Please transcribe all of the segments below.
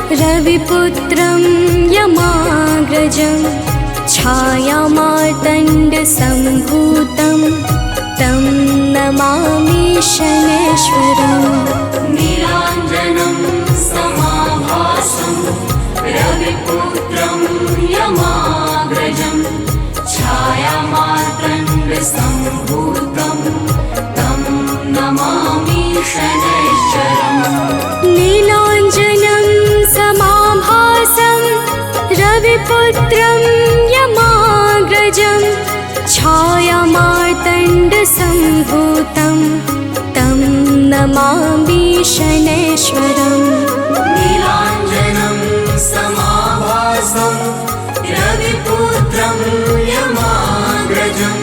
रविपुत्रं यमाग्रजं छायामार्तण्डसम्भूतं तं नमामि शनैश्वरम्। नीलाञ्जनं समाभासं रविपुत्रं यमाग्रजं छायामार्तण्डसम्भूतं तं नमामि शनैश्वरम्। नीलाञ्जनं समाभासं रविपुत्रं यमाग्रजं छायामार्तण्डसम्भूतं तं नमामि शनैश्वरम्। नीलाञ्जनं समाभासं रविपुत्रं यमाग्रजं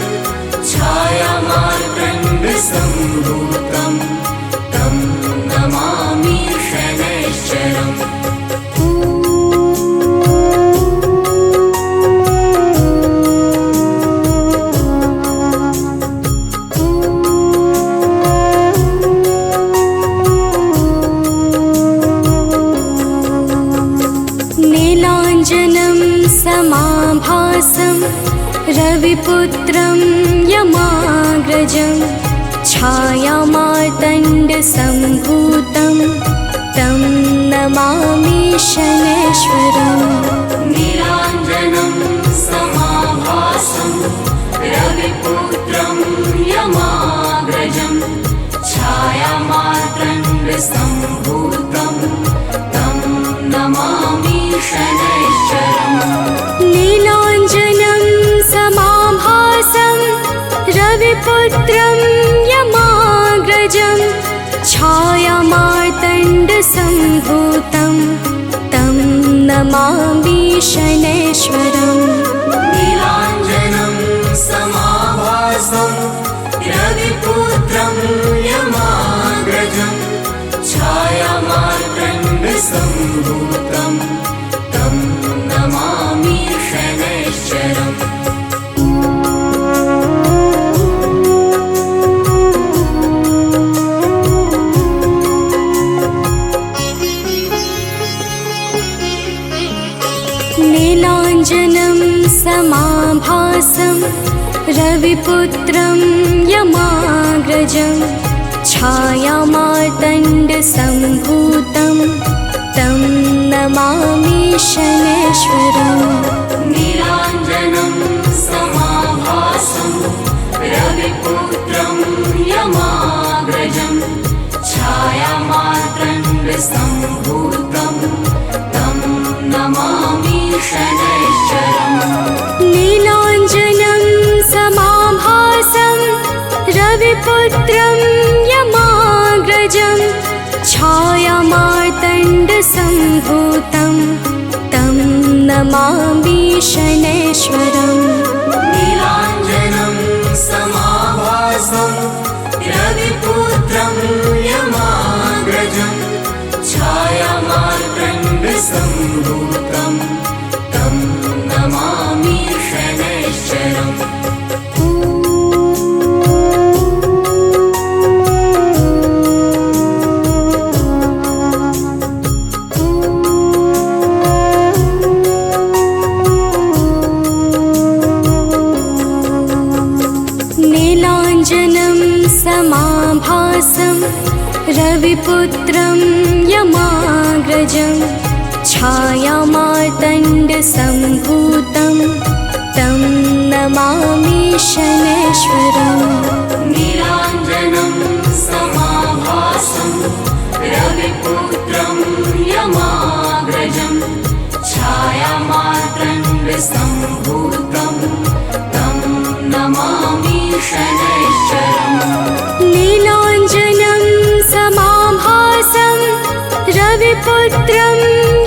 छायामार्तण्डसम्भूतं तं नमामि शनैश्वरम्। नीलाञ्जनं समाभासं रविपुत्रं यमाग्रजं छायामार्तण्डसम्भूतं तं नमामि शनैश्वरम्। नीलाञ्जनं समाभासं रविपुत्रं यमाग्रजं छायामार्तण्डसम्भूतं तं नमामि शनैश्वरम्। नीलाञ्जनं समाभासं रविपुत्रं यमाग्रजं छायामार्तण्डसम्भूतं तं नमामि शनैश्वरम्। नीलाञ्जनं समाभासं रविपुत्रं यमाग्रजं छायामार्तण्डसम्भूतं तं नमामि शनैश्वरम्। नीलाञ्जनं समाभासं रविपुत्रं यमाग्रजं छायामार्तण्डसम्भूतं तं नमामि शनैश्वरम्। नीलाञ्जनं समाभासं रविपुत्रं यमाग्रजं छायामार्तण्डसम्भूतं तं नमामि शनैश्वरम्। नीलाञ्जनं समाभासं रविपुत्रं यमाग्रजं छायामार्तण्डसम्भूतं तं नमामि शनैश्वरम्। नीलाञ्जनं समाभासं रविपुत्रं यमाग्रजं छायामार्तण्डसम्भूतं तं नमामि शनैश्वरम्। नीलाञ्जनं समाभासं रविपुत्रं यमाग्रजं छायामार्तण्डसम्भूतं तं नमामि शनैश्वरम्। नीलाञ्जनं समाभासं रविपुत्रं यमाग्रजं छायामार्तण्डसम्भूतं तं नमामि शनैश्वरम्। नीलाञ्जनं समाभासं रविपुत्रं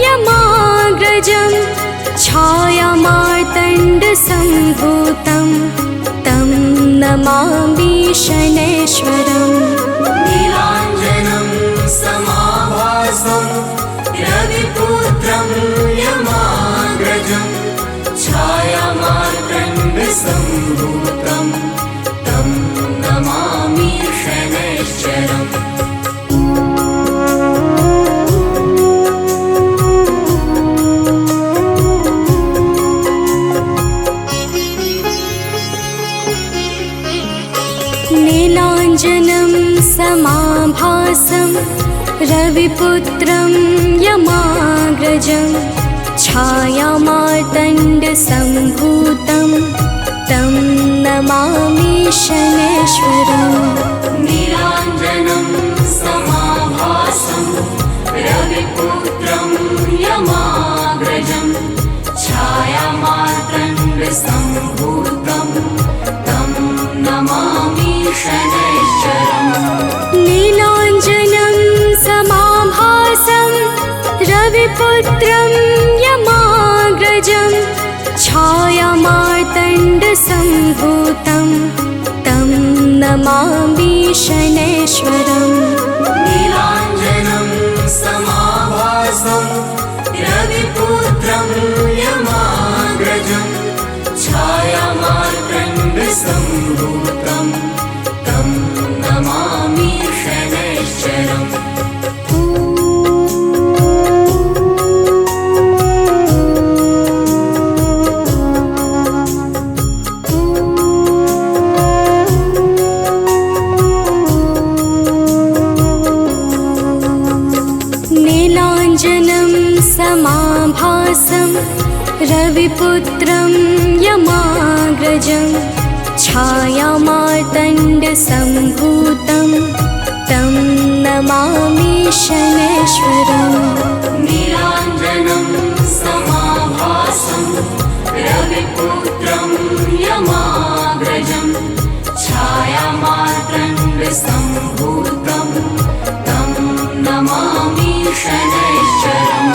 यमाग्रजं छायामार्तण्डसम्भूतं तं नमामि शनैश्वरम्। नीलाञ्जनं समाभासं रविपुत्रं यमाग्रजं छायामार्तण्डसम्भूतं तं नमामि शनैश्वरम्। रविपुत्रं यमाग्रजं छायामार्तण्डसम्भूतं तं नमामि शनैश्वरम् नीलाञ्जनं समाभासं रविपुत्रं यमाग्रजं छायामार्तण्डसम्भूतं तं नमामि शनैश्वरम् नीलाञ्जनं समाभासं रविपुत्रं यमाग्रजं छायामार्तण्डसम्भूतं तं नमामि शनैश्वरम् नीलाञ्जनं समाभासं रविपुत्रं यमाग्रजं छायामार्तण्डसम्भूतं तं नमामि शनैश्वरम् नीलाञ्जनं समाभासं रविपुत्रं यमाग्रजं छायामार्तण्डसम्भूतं तं नमामि शनैश्वरम् नीलाञ्जनं समाभासं रविपुत्रं यमाग्रजं छायामार्तण्डसम्भूतं तं नमामि शनैश्वरम्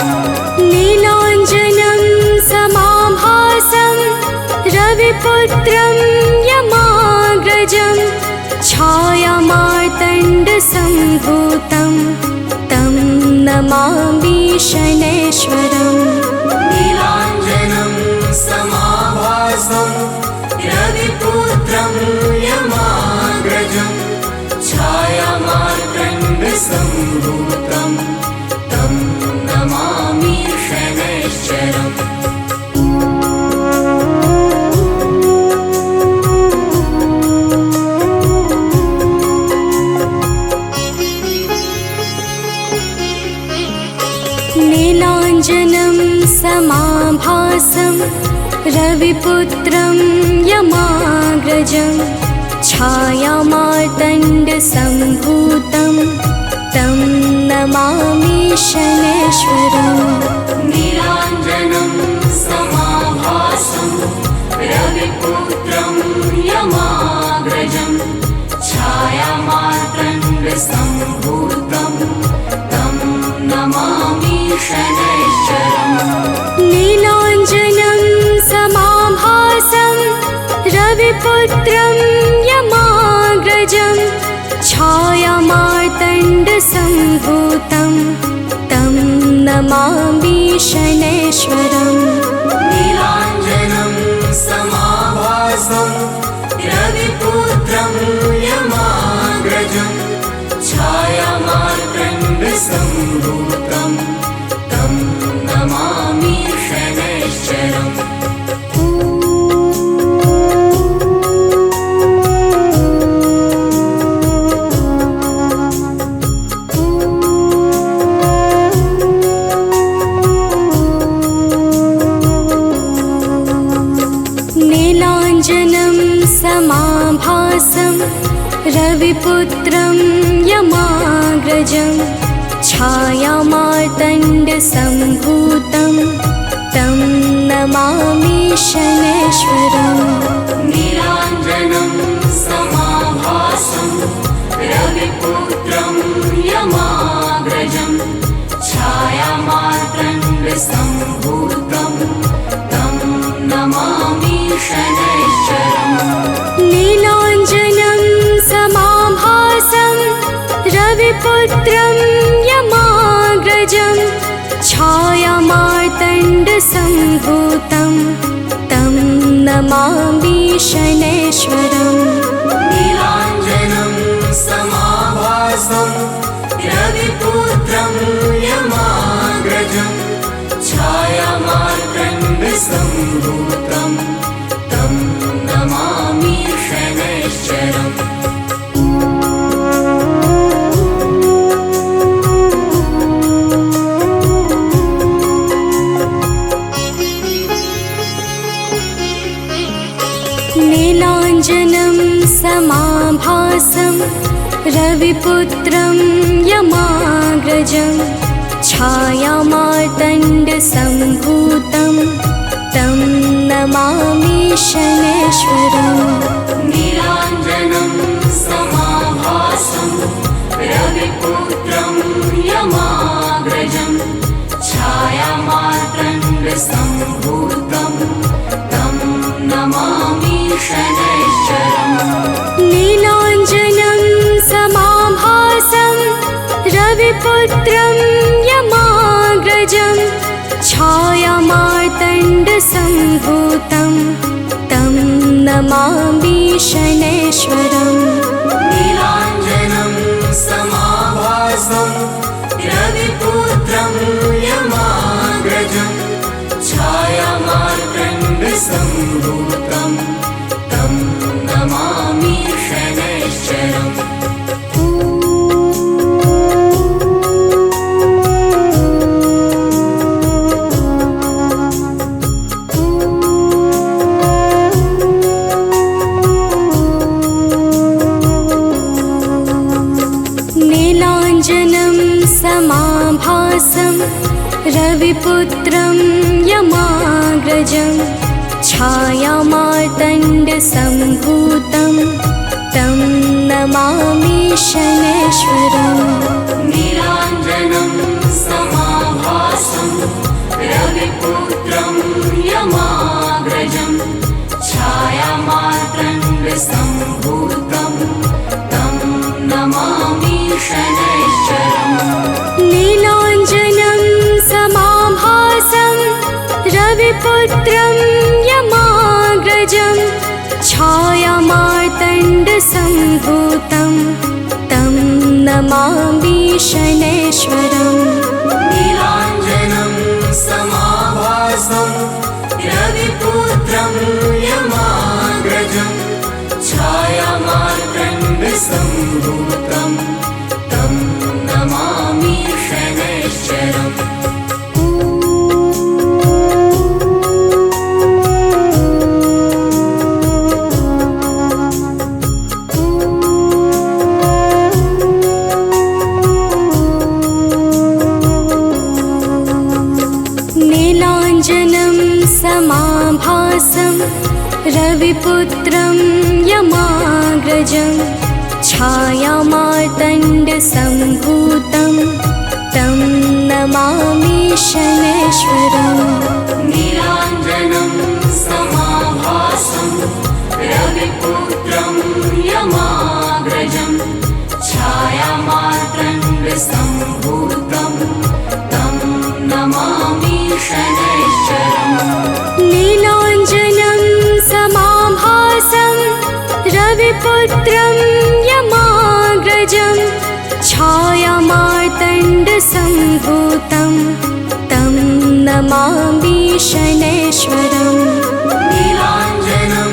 नीलाञ्जनं समाभासं रविपुत्रं यमाग्रजं छायामार्तण्डसम्भूतं तं नमामि शनैश्वरम् नीलाञ्जनं समाभासं रविपुत्रं यमाग्रजं छायामार्तण्डसम्भूतं तं नमामि शनैश्वरम् नीलाञ्जनं समाभासं रविपुत्रं यमाग्रजं छायामार्तण्डसम्भूतं तं नमामि शनैश्वरम् नीलाञ्जनं समाभासं रविपुत्रं यमाग्रजं छायामार्तण्डसम्भूतं तं नमामि शनैश्वरम् नीलाञ्जनं समाभासं रविपुत्रं यमाग्रजं छायामार्तण्डसम्भूतं तं नमामि शनैश्वरम् नीलाञ्जनं समाभासं रविपुत्रं यमाग्रजं छायामार्तण्डसम्भूतं तं नमामि शनैश्वरम्। नीलाञ्जनं समाभासं रविपुत्रं यमाग्रजं छायामार्तण्डसम्भूतं तं नमामि शनैश्वरम् नीलाञ्जनं समाभासं रविपुत्रं यमाग्रजं छायामार्तण्डसम्भूतं तं नमामि शनैश्वरम् नीलाञ्जनं समाभासं रविपुत्रं यमाग्रजं छायामार्तण्डसम्भूतं तं नमामि शनैश्वरम् नीलाञ्जनं समाभासं रविपुत्रं यमाग्रजं छायामार्तण्डसम्भूतं तं नमामि शनैश्वरम्। रविपुत्रं यमाग्रजं छायामार्तण्डसम्भूतं तं नमामि शनैश्वरम्। नीलाञ्जनं समाभासं रविपुत्रं यमाग्रजं छायामार्तण्डसम्भूतं तं नमामि शनैश्वरम्। नीलाञ्जनं समाभासं रविपुत्रं यमाग्रजं छायामार्तण्डसम्भूतं तं नमामि शनैश्वरम्। नीलाञ्जनं समाभासं रविपुत्रं यमाग्रजं छायामार्तण्डसम्भूतं तं नमामि शनैश्वरम्। नीलाञ्जनं समाभासं रविपुत्रं यमाग्रजं छायामार्तण्डसम्भूतं तं नमामि शनैश्वरम्। नीलाञ्जनं समाभासं रविपुत्रं यमाग्रजं छायामार्तण्डसम्भूतं तं नमामि शनैश्वरम्। नीलाञ्जनं समाभासं रविपुत्रं यमाग्रजं छायामार्तण्डसम्भूतं तं नमामि शनैश्वरम्। नीलाञ्जनं समाभासं रविपुत्रं यमाग्रजं छायामार्तण्डसम्भूतं तं नमामि शनैश्वरम्। नीलाञ्जनं समाभासं रविपुत्रं यमाग्रजं छायामार्तण्डसम्भूतं तं नमामि शनैश्वरम्। नीलाञ्जनं समाभासं रविपुत्रं यमाग्रजं छायामार्तण्डसम्भूतं तं नमामि शनैश्वरम्। नीलाञ्जनं समाभासं रविपुत्रं यमाग्रजं छायामार्तण्डसम्भूतं तं नमामि शनैश्वरम्। नीलाञ्जनं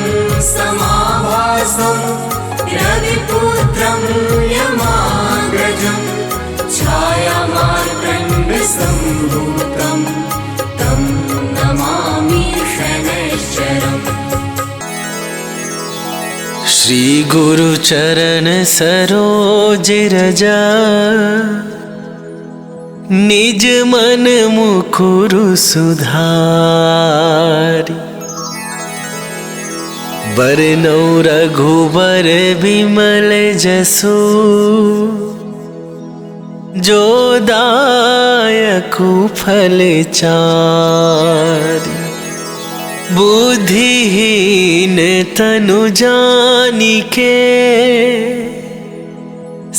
समाभासं रविपुत्रं यमाग्रजं छायामार्तण्डसम्भूतं तं नमामि शनैश्वरम्। श्री गुरु चरण सरोज रजा निज मन मुकुरु सुधारी। बरनौ रघुबर बिमल जसु जो दायकु फल चारि। बुद्धिहीन तनु जानिके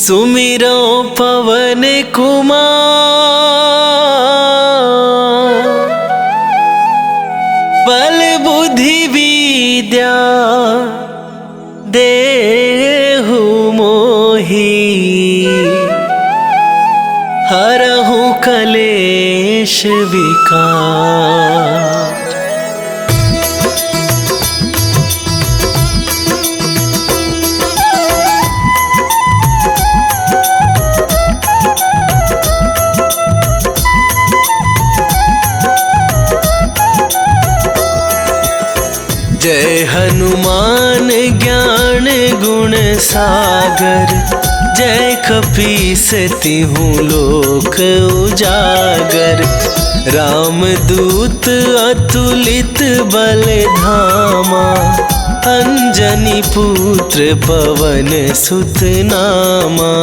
सुमिरो पवन कुमार। बल बुद्धि विद्या देहु मोहि हरहु कलेश विकार। जय हनुमान ज्ञान गुण सागर जय कपीसती हूँ लोक उजागर। रामदूत अतुलित बल धामा, अंजनी पुत्र पवन सुत नामा।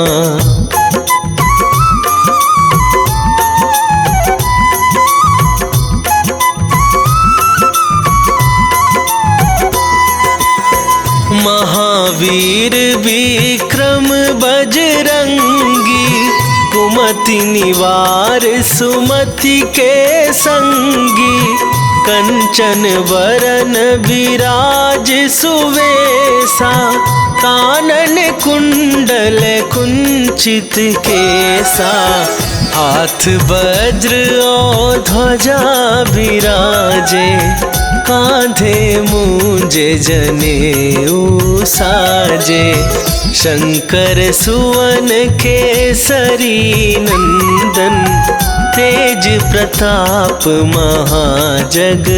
महावीर विक्रम बजरंगी, कुमति निवार सुमति के संगी। कंचन वरन विराज सुवेसा, कानन कुंडल कुंचित केसा। हाथ वज्र और ध्वजा विराजे, कांधे मूंजे जनेऊ साजे। शंकर सुवन केसरी नंदन, तेज प्रताप महाजगवंदन।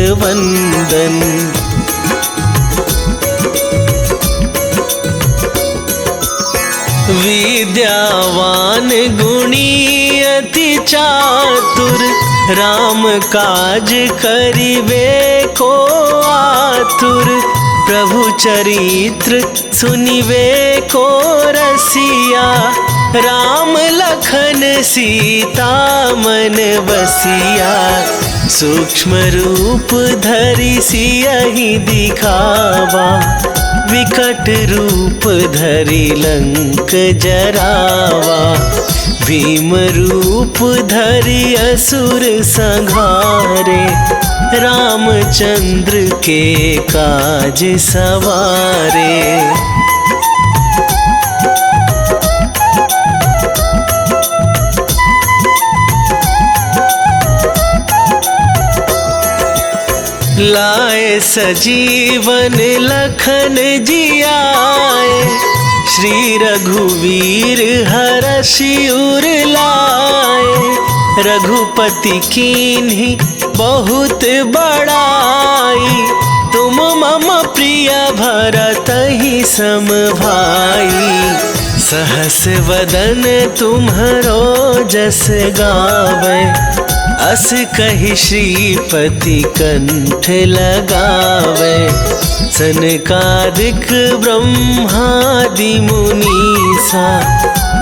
विद्यावान गुणी अति चातुर, राम काज करिबे को आतुर। प्रभु चरित्र सुनिबे को रसिया, राम लखन सीता मन बसिया। सूक्ष्म रूप धरि सियहि दिखावा, विकट रूप धरि लंक जरावा। भीम रूप धरि असुर संहारे, रामचंद्र के काज सवारे। लाए सजीवन लखन जियाए, श्री रघुवीर हरषि उर लाए। रघुपति कीन्ही बहुत बड़ाई, तुम मम प्रिय भरतहि सम भाई। सहस वदन तुम्हरो जस गावे, अस कहि श्रीपति कंठ लगावे। सनकादिक ब्रह्मादि मुनीसा,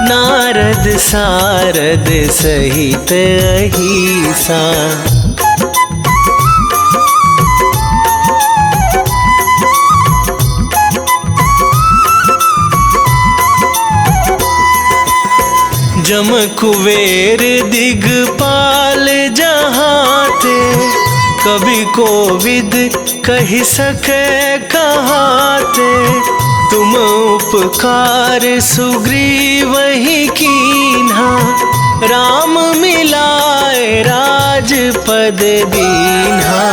नारद सारद सहित अहिसा। जम कुबेर दिगपाल जहाते, कवि कोविद कहि सके कहाते। तुम उपकार सुग्रीवहि कीन्हा, राम मिलाए राजपद दीन्हा।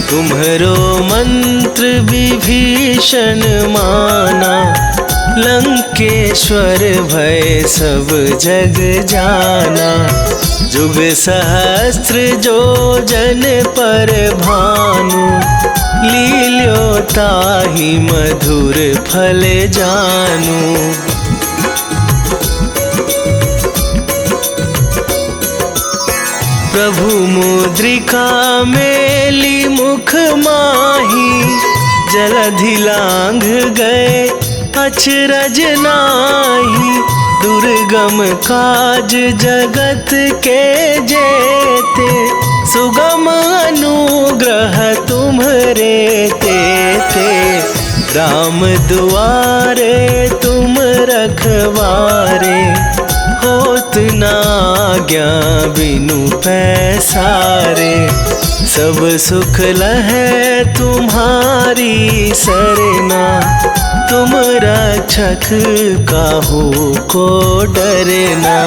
तुम्हरो मंत्र विभीषण माना, लंकेश्वर भय सब जग जाना। जुग सहस्त्र जो जन पर भानु, लील्यो ताहि मधुर फल जानू। प्रभु मुद्रिका मेली मुख माही, जलधि लांघ गए अचरज नाहि। दुर्गम काज जगत के जेते, सुगम अनुग्रह तुम्हरे तेते। राम दुआरे तुम रखवारे, होत न आज्ञा बिनु पैसारे। सब सुख लहै तुम्हारी सरना, तुम रक्षक काहू को डरना।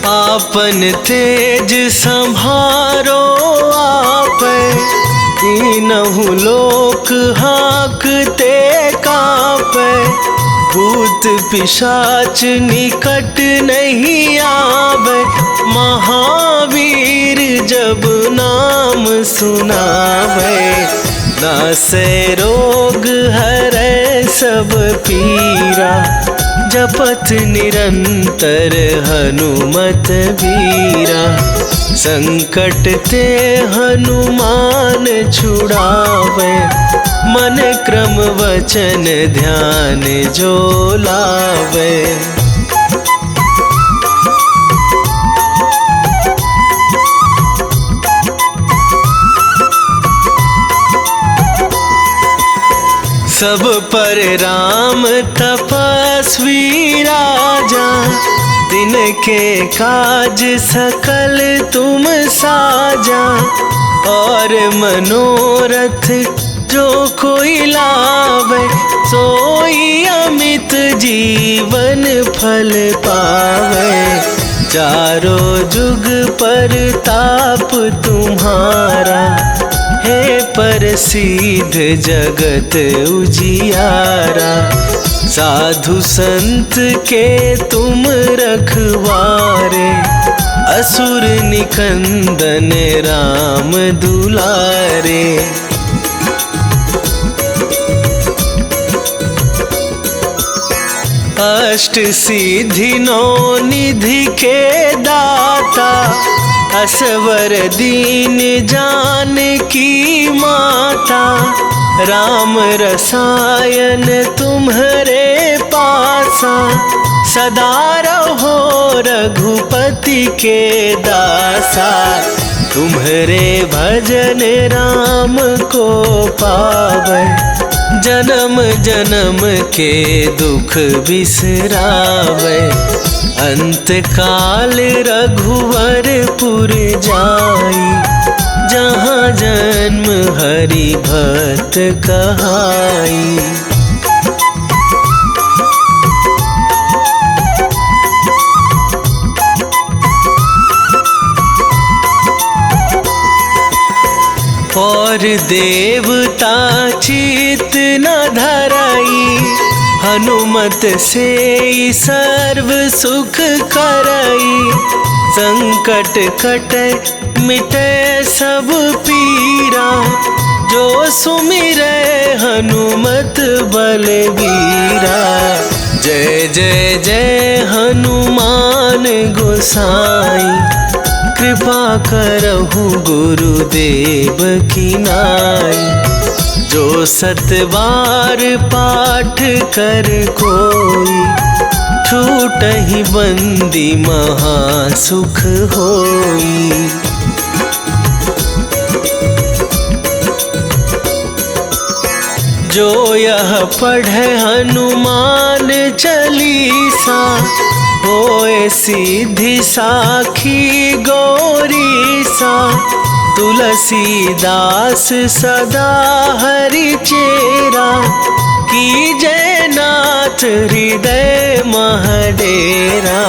आपन तेज संभारो आप, तीनहु लोक हाँकते कांपे। भूत पिशाच निकट नहीं आवे, महावीर जब नाम सुनावे। नासे रोग हरै सब पीरा, जपत निरंतर हनुमत वीरा। संकट ते हनुमान छुड़ावे, मन क्रम वचन ध्यान जो लावे। सब पर राम तपस्वी राजा, दिन के काज सकल तुम साजा। और मनोरथ जो कोई लावे, सोई अमित जीवन फल पावे। चारों जुग पर ताप तुम्हारा, हे प्रसिद्ध जगत उजियारा। साधु संत के तुम रखवारे, असुर निकंदन राम दुलारे। अष्ट सिद्धि नौ निधि के दाता, असवर दीन जानकी माता। राम रसायन तुम्हारे पासा, सदा रहो रघुपति के दासा। तुम्हारे भजन राम को पावे, जन्म जन्म के दुख बिसरावे। अंत काल रघुवरपुर जाई, जहाँ जन्म हरि भक्त कहाई। और देवता चित न धराई, हनुमत से सर्व सुख करई। संकट कटे मिटे सब पीरा, जो सुमिरै हनुमत बलबीरा। जय जय जय हनुमान गोसाई, कृपा करहु गुरुदेव की नाई। जो सतबार पाठ कर कोई, छूटहि बंदी महासुख होई। जो यह पढ़े हनुमान चालीसा, होए सिद्धि साखी गौरीसा। तुलसीदास सदा हरि चेरा, कीजय नाथ हृदय महडेरा।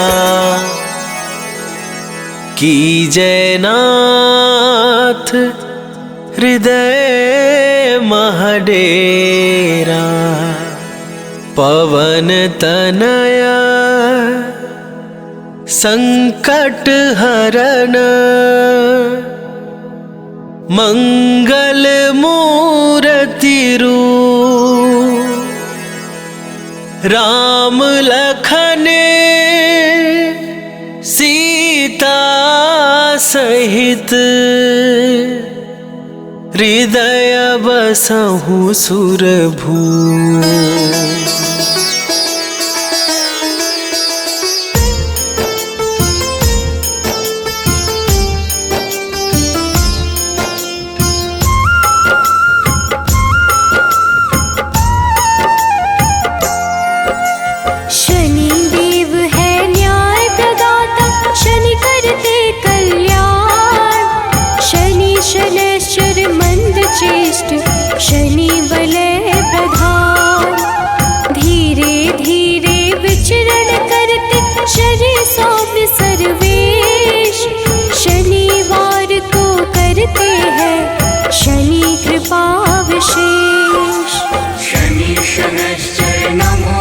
कीजय नाथ हृदय महडेरा। पवन तनया संकट हरन, मंगल मूर्ति रूप। राम लखन सीता सहित, हृदय बसहु सुरभूप। शनि वलय प्रधान, धीरे धीरे विचरण करते शरीर सौम्य सर्वेश। शनिवार को करते हैं शनि कृपा विशेष। शनि शनैश्चर नमो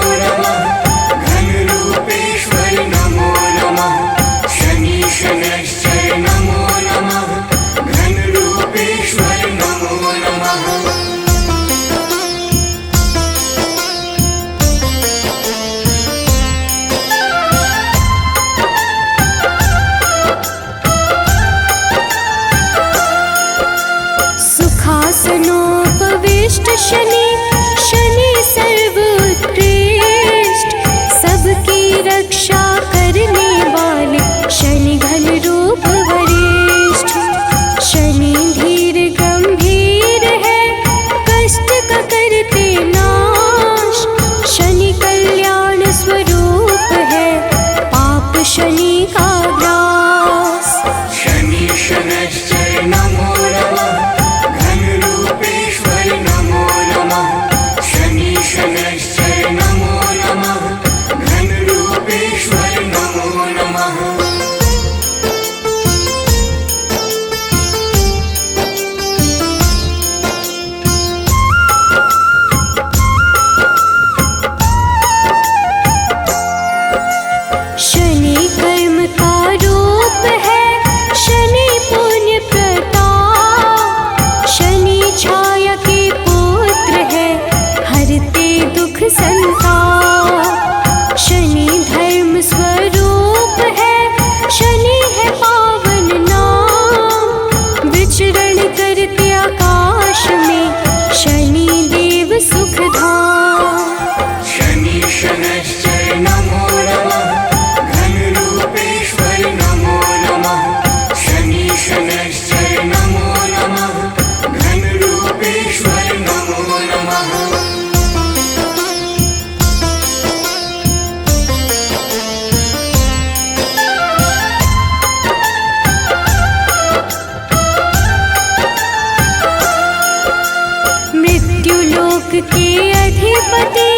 के अधिपति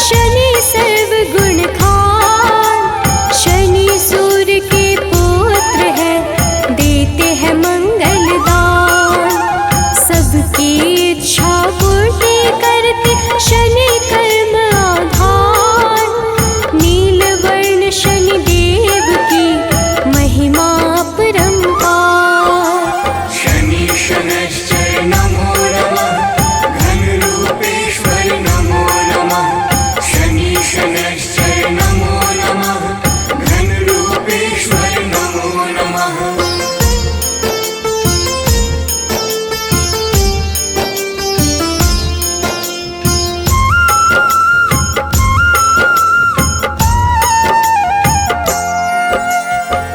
शनि सर्व गुण खान। शनि सूर्य के पुत्र है, देते हैं मंगल दान। सबकी इच्छा पूर्ति करते शनि कर्म आधार। नीलवर्ण शनि देव की महिमा अपरंपार। शनि शनैश्चर नमो नमः, घनरूपेश्वर नमो नमः। शनि शनैश्चर नमो नमः, घनरूपेश्वर नमो नमः।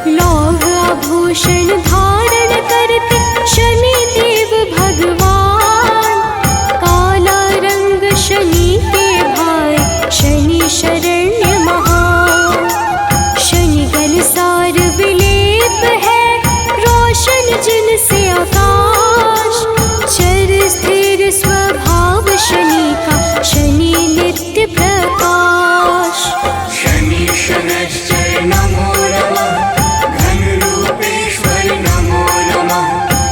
लौह आभूषण धारण करते शनि देव भगवान। काला रंग शनि के भाई, शनि शरण्य महान। शनि गलसार विलेप है, रोशन जिनसे आकाश। चर स्थिर स्वभाव शनि का, शनि नित्य प्रकाश। शनि शनैश्चर नमो नमः, घनरूपेश्वर नमो नमः।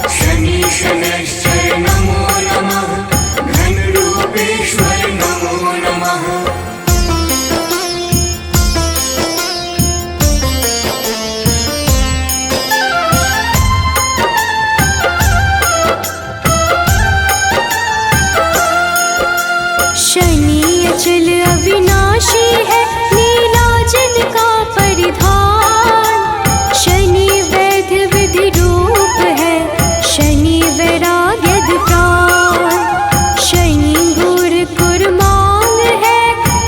शनि शनैश्चर नमो नमः, घनरूपेश्वर नमो नमः। शनि अचल अविनाशी है, नीलाजन का परिधान। शनि वैद्य विधि रूप है, शनि वैराग्य प्राण। शनि गुर कुर्मांग है,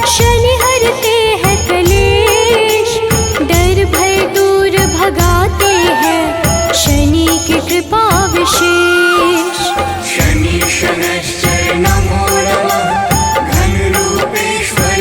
शनि हरते हैं कलेश। डर भय दूर भगाते हैं, शनि की कृपा विशेष। शनि शनैश्चर नमो नमः, घनरूपेश्वर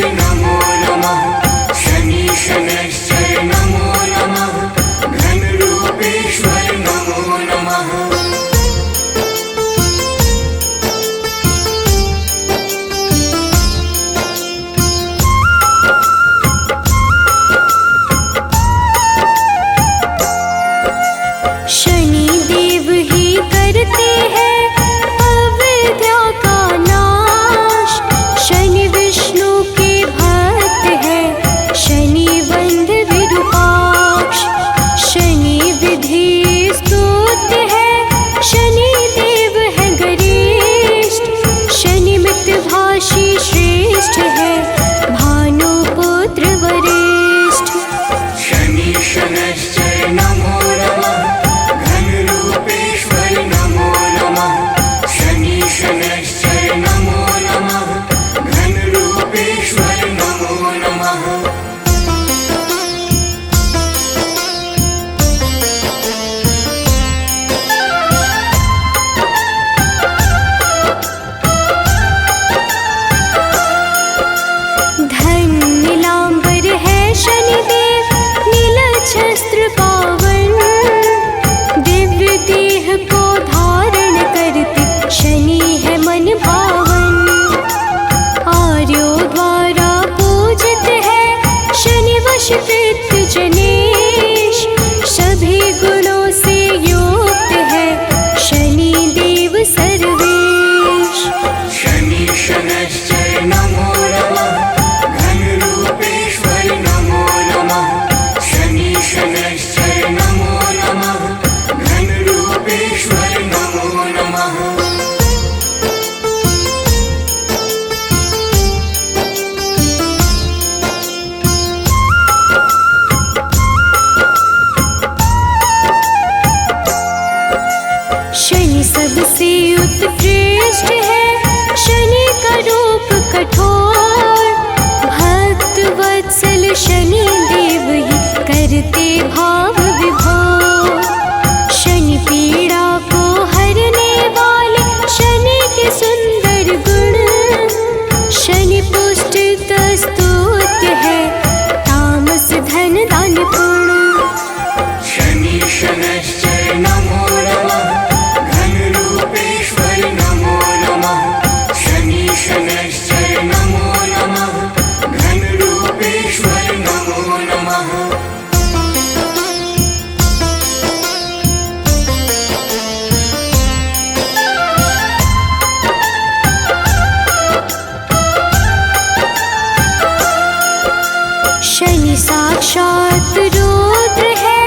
साक्षात रुद्र है,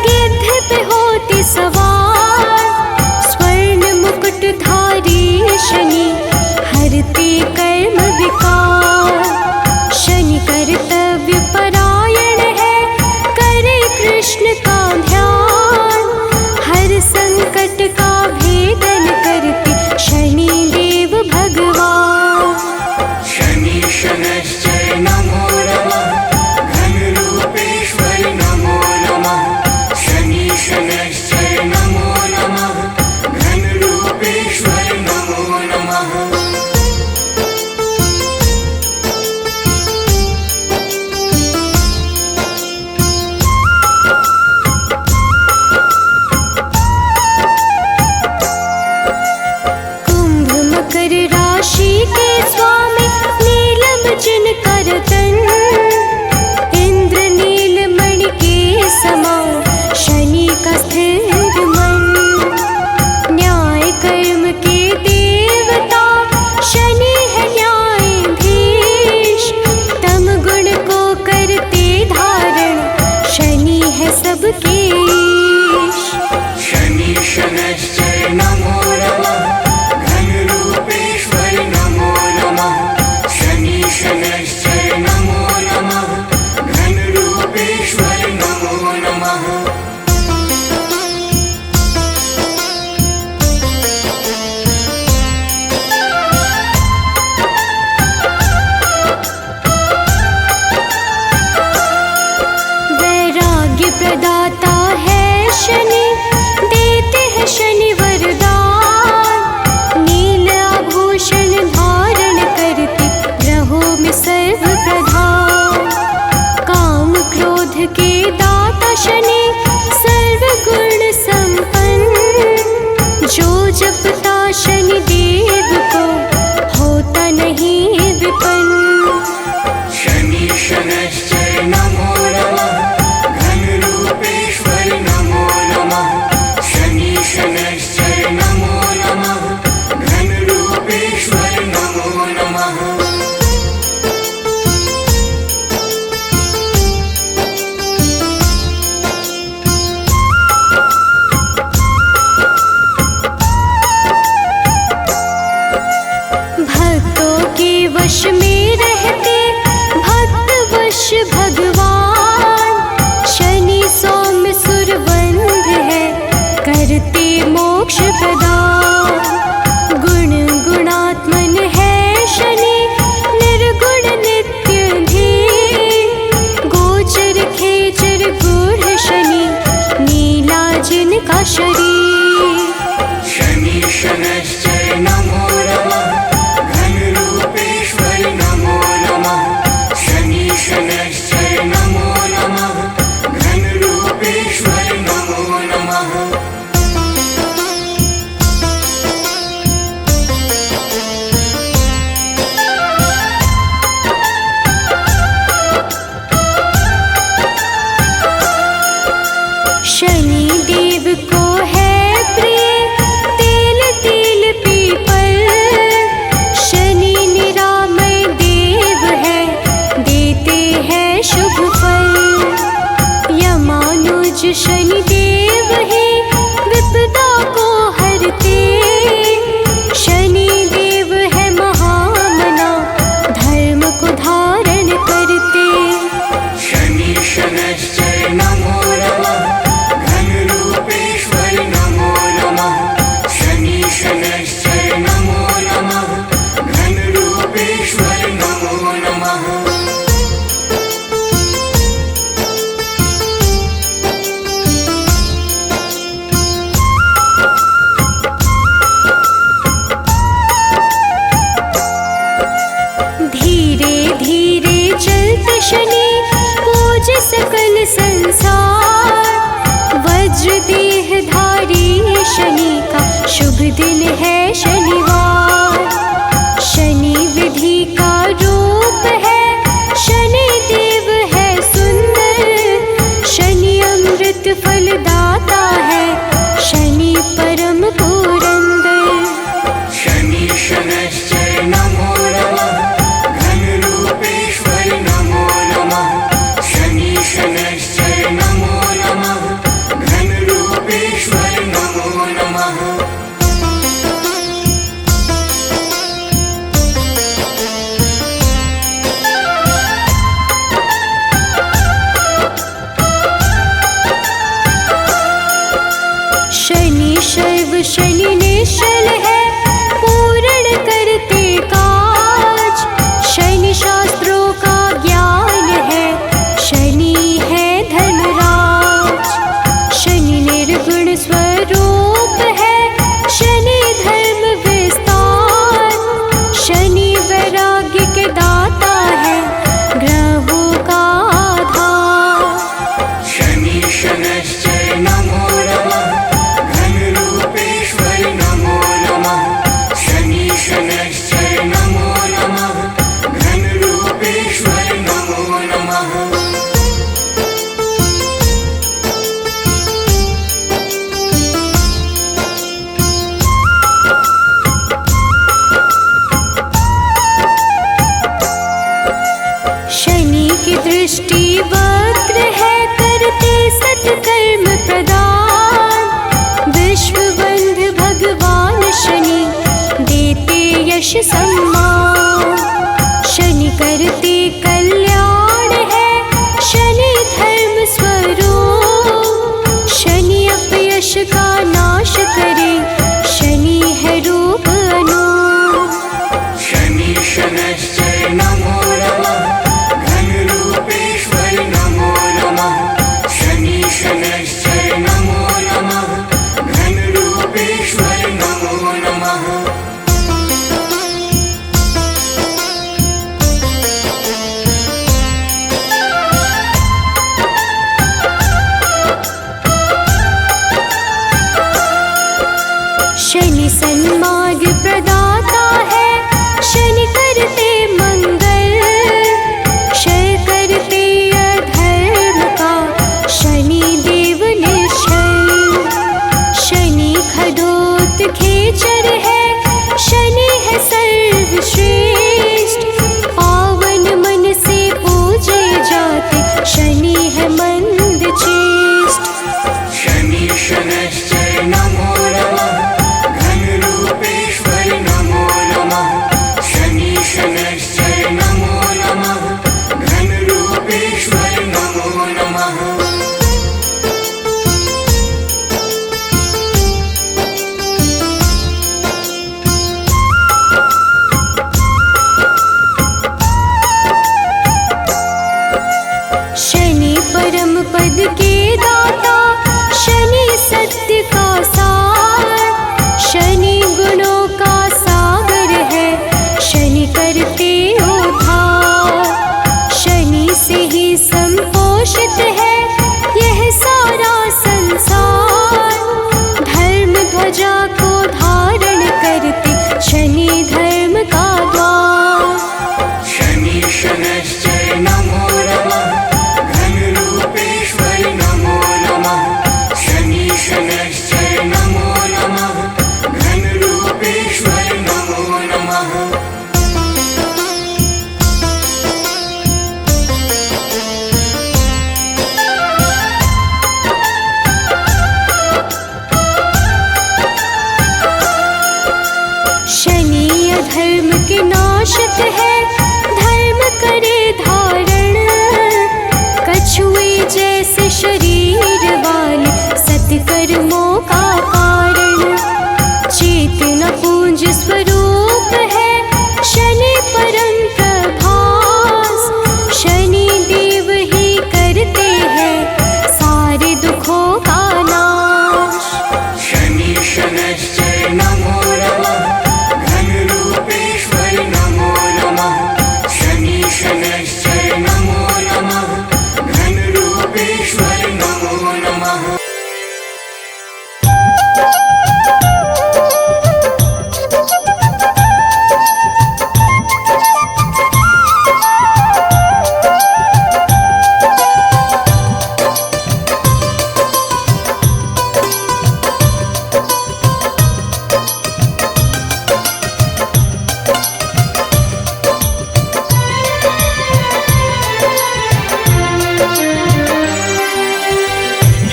गिद्ध पे होते सवार। स्वर्ण मुकुटधारी शनि, हरते कर्म विकार। शनि कर्तव्य परायण है, करे कृष्ण का ध्यान। हर संकट का भेदन करते शनि देव भगवान। शनि शनैश्चर नमो नमः, घनरूपेश्वर नमो नमः। शनि शनैश्चर नमो नमः, घनरूपेश्वर नमो नमः। कुंभ मकर राशि के स्वामी, नीलम जिनकर तन। इंद्र नीलमणि के समान, शनि का स्थिर मन। न्याय कर्म के देवता, शनि है न्यायाधीश। तम गुण को करते धारण, शनि है सबके ईश। शनि शनैश्चर नमो नमः, घनरूपेश्वर नमो नमः। शनि शनैश्चर नमो नमः, घनरूपेश्वर नमो नमः। वैराग्य प्रदाता है शनि, देते हैं शनि वरदान। नील आभूषण धारण करते, ग्रहों में सर्व प्रधान। काम क्रोध के दाता शनि, सर्व गुण संपन्न। जो जपता शनि देव को, होता नहीं विपन्न। शनि शनैश्चर नमो नमः, घनरूपेश्वर नमो नमः। शनि शनैश्चर नमो नमः, घनरूपेश्वर नमो नमः। भक्तों के वश में रहते, भक्त वश भगवान। शनि सौम्य सुरवंध है, करते मोक्ष प्रदान। गुण गुणात्मन है शनि, निर्गुण नित्य धीर। गोचर खेचर गूढ़ शनि, नीला जिनका शरीर। शनि शनैश्चर नमो नमः, घनरूपेश्वर नमो नमः। शनि शनैश्चर नमो नमः, घनरूपेश्वर नमो नमः। शनि देव को है प्रिय, तेल तेल पीपल। शनि निरामय देव है, देते हैं शुभ फल। यमानुज शनि देव ही, विपदा को हरते। शनि देव है महामना, धर्म को धारण करते। शनि शनैश्चर नमो नमः, घनरूपेश्वर नमो नमः। शनि शनैश्चर नमो नमः, घनरूपेश्वर नमो नमः। धीरे धीरे चलते शनि, पूज सकल संसार। वज्र देह धारी शनि का, शुभ दिन है शनिवार। शनि विधि का रूप है, शनि देव है सुंदर। शनि अमृत फलदाता है, शनि परम पुरंदर। शनि शनैश्चर नमो नमः, घनरूपेश्वर नमो नमः। शनि शनैश्चर सम्मान। शनि करते कल्याण है, शनि धर्म स्वरूप। शनि अपयश का नाश करे, शनि है रूप अनूप। शनि शनैश्चर नमो नमः, घनरूपेश्वर नमो नमः। शनि शनैश्चर नमो नमः, घनरूपेश्वर नमो नमः। शनि सन्मार्ग प्रदाता है, शनि करते मंगल। क्षय करते अधर्म का, शनि देव निश्चल। शनि खडोत खेचर है, शनि है सर्वश्रेष्ठ। पावन मन से पूजे जाते, शनि है मंद चेष्ट। शनि शनैश्चर नमो नमः, घनरूपेश्वर नमो नमः। शनि शनैश्चर नमो नमः, घनरूपेश्वर नमो नमः। शनि परम पद के दाता, शनि सत्य का सार। शनि गुणों का सागर है, शनि करते उद्धार। शनि से ही संपोषित है यह सारा संसार। धर्म ध्वजा को धारण करते, शनि धर्म का द्वार। शनि शनैश्चर नमो नमः, घनरूपेश्वर नमो नमः। शनि शनैश्चर नमो नमः, घनरूपेश्वर नमो नमः। शनि अधर्म के नाशक है, धर्म करे धारण। कछुए जैसे शरीर वाले, सत्कर्मों का कारण। चेतना पुंज स्वरूप है, शनि परम प्रभास। शनि देव ही करते हैं सारे दुखों का नाश। शनि शनैश्चर नमो नमः, घनरूपेश्वर नमो नमः। शनि शनैश्चर नमो नमः, घनरूपेश्वर नमो नमः।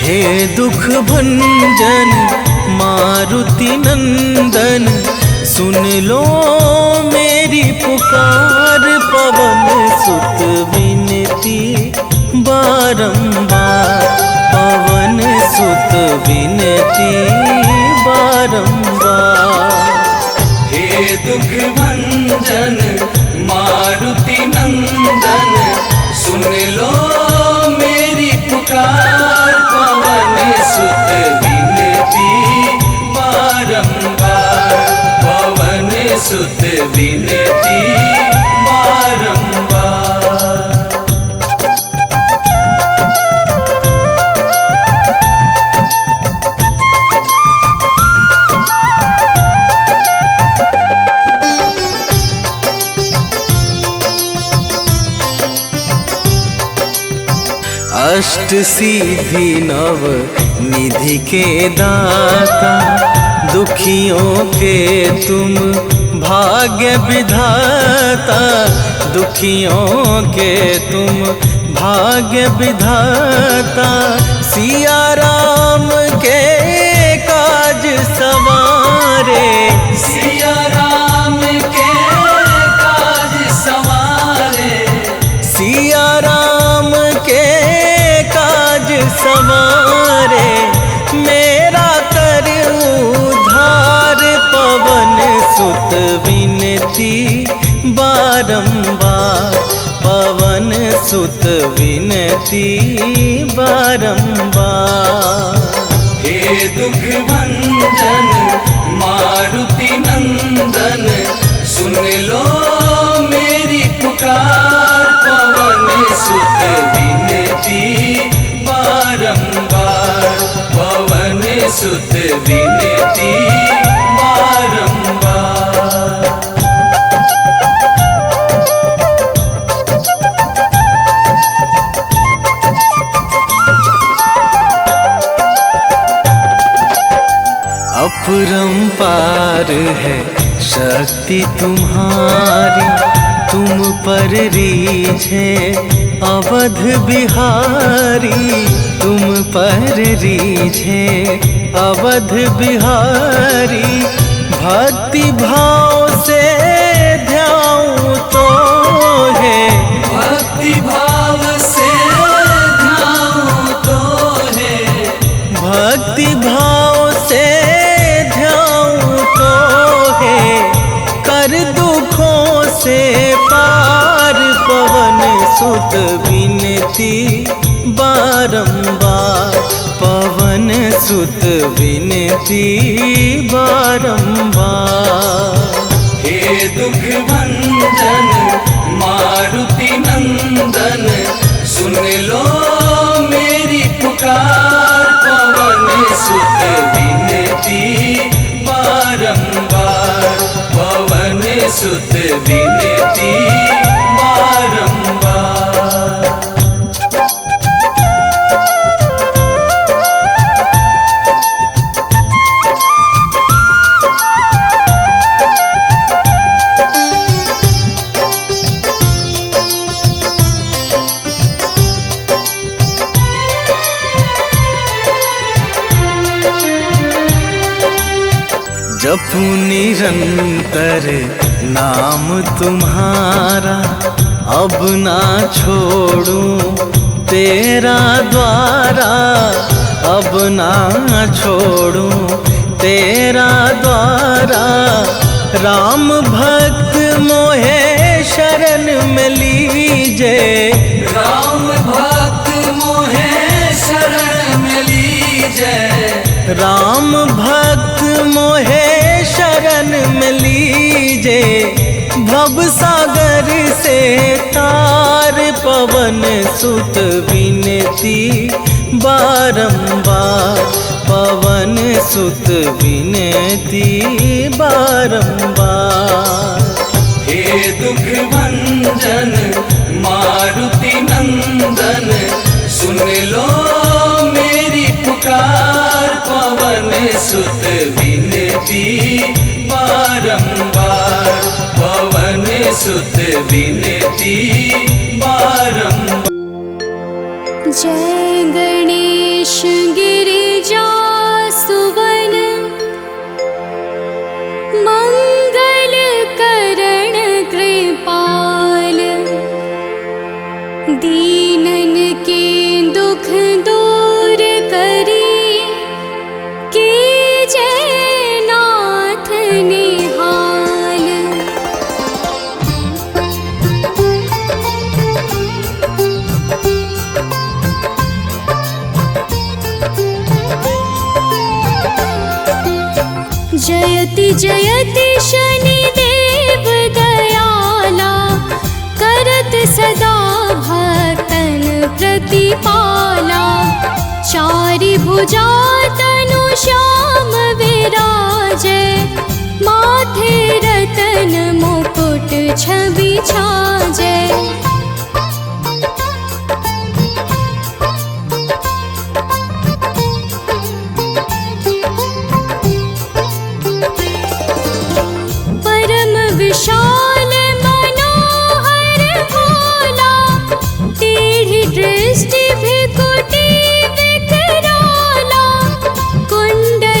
हे दुख भंजन मारुति नंदन, सुन लो मेरी पुकार। पवन सुत विनती बारंबार, पवन सुत विनती बारंबार। हे दुख भंजन मारुति नंदन, सुन लो मेरी पुकार। पवन सुत विनती बारंबार, पवन सुत विनती बारंबार। अष्ट सिद्धि नव निधि के दाता, दुखियों के तुम भाग्य विधाता। दुखियों के तुम भाग्य विधाता। सिया राम के काज सवारे, सिया राम के सुत विनती बारंबार, पवन सुत विनती बारंबार। हे दुख भंजन मारुति नंदन, सुन लो मेरी पुकार, पवन सुत विनती बारंबार, पवन सुत विनती बारंबार। अपरंपार है शक्ति तुम्हारी, तुम पर रीझे अवध बिहारी, तुम पर रीझे अवध बिहारी। भक्ति भाव से ध्याऊं तो है, भक्ति भाव से ध्याऊं तो है, भक्ति भाव से ध्याऊं तो है। कर दुखों से पार, पवन सुत विनती बारंबार, पवन सुत विनती बारंबार। हे दुख भंजन मारुति नंदन, सुन लो मेरी पुकार, पवन सुत विनती बारंबार, पवन सुत विनती बारंबार। जपू निरंतर नाम तुम्हारा, अब ना छोड़ूं तेरा द्वारा, अब ना छोड़ूं तेरा द्वारा। राम भक्त मोहे शरण में लीजे, राम भक्त मोहे शरण में लीजे, राम भक्त मोहे शरण में लीजे। भव सागर से तार, पवन सुत विनती बारंबार, पवन सुत विनती बारंबार। हे दुख भंजन मारुति नंदन, सुन लो मेरी पुकार, पवन सुत विनती बारंबार, पवन सुत विनती बारंबार। जय गणेश गिरिजा सुवन, मंगल करण कृपाल। दीनन के दुख दूर करी, की जय नाथ निहाल। जयति जयति शनिदेव दयाला, करत सदा भक्तन प्रतिपाला। चारि भुजा तनु श्याम विराजे, माथे रतन मुकुट छवि छाजे। परम विशाल मनोहर भोला, टेढ़ी दृष्टि भृकुटी विकराला। कुंडल